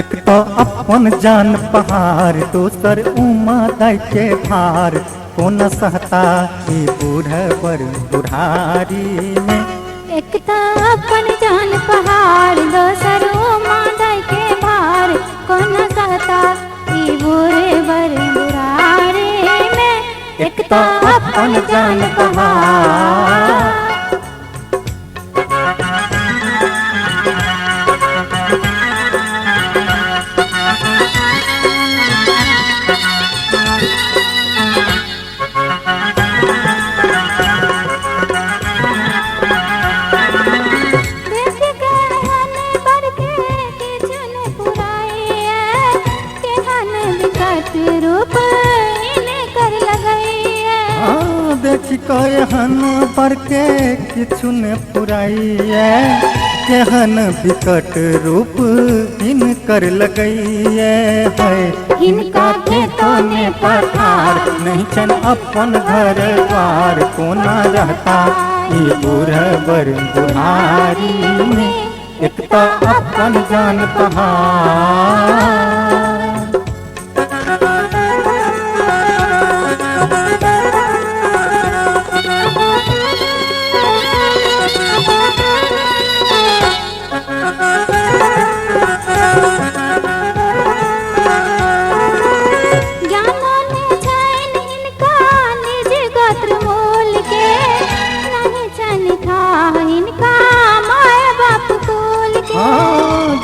एक तो अपन जान पहाड़ दोसर उमा दै के भार कोन सहता ई बूढ़वर बुढ़ारी में। एक तो अपन जान पहाड़ दोसर उमा दै के भार कोन सहता ई बूढ़वर बुढ़ारी में। एक तो अपन जान पहाड़ देखी कहन पर के किछु ने पुराइए केहन विकट रूप हिनकर लगइए है। हिनका खेतों में पठार नहीं छन अपन घर द्वार कोना रहता ई बूढ़वर बुढ़ारी में। एक तो अपन जान पहाड़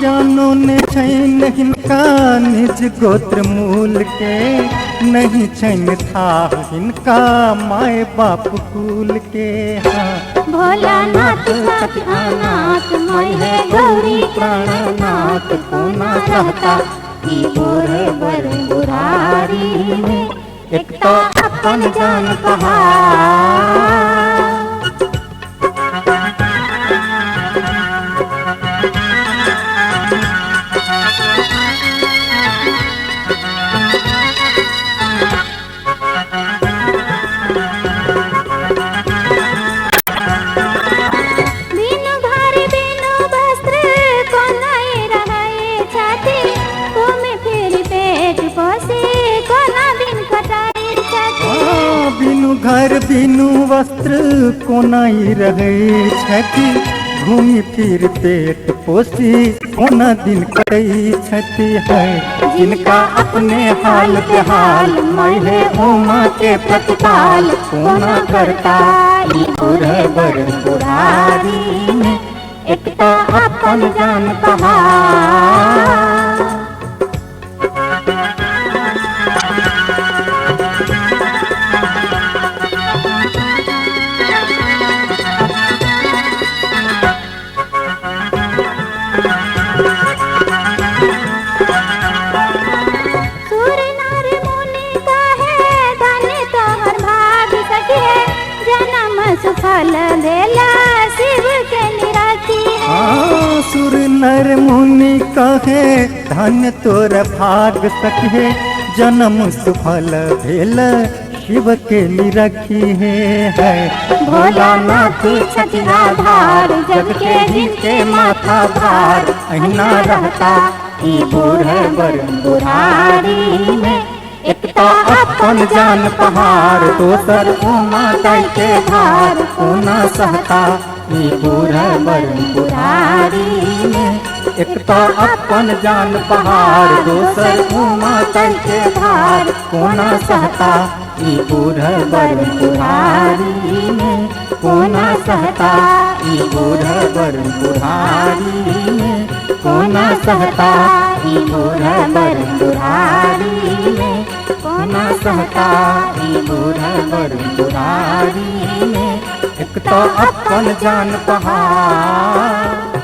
जानो ने छैन हिनका निज गोत्र मूल के नहीं छैन था हिनका माय बाप कुल के। भोलानाथ सतनाथ महे गौरी प्राणनाथ कोना रहता ई बूढ़वर बुढ़ारी में। एक तो अपन जान पहाड़ बिनु घर बिनु वस्त्र कोनाई रहे छथि घूमी फिर पेट पोसी कोना दिन कटई छथि है। जिनका अपने हाल के हाल मैले उमा के प्रतिपाल कोना करता ई बूढ़वर बुढ़ारी में। एक तो अपन जान पहाड़ सुफल देला शिव के निराती है। सुर नर मुनि कहे धन्य तोर भाग सके जन्म सुफल भेल शिव के निरखी है। भोलानाथ छठियाधार जग के जिनके माथा भार अहिना रहता ई बूढ़वर बुढ़ारी में। एक तो अपन जान पहाड़ दोसर उमा दै के भार कोना सहता ई बूढ़वर बुढ़ारी में। एक तो अपन जान पहाड़ दोसर उमा दै के भार कोना सहता ई बूढ़वर बुढ़ारी में। कोना सहता ई बूढ़वर बुढ़ारी में। कोना सहता ई बूढ़वर बुढ़ारी में। कोना सहता ई बूढ़वर बुढ़ारी में। एक तो अपन जान पहाड़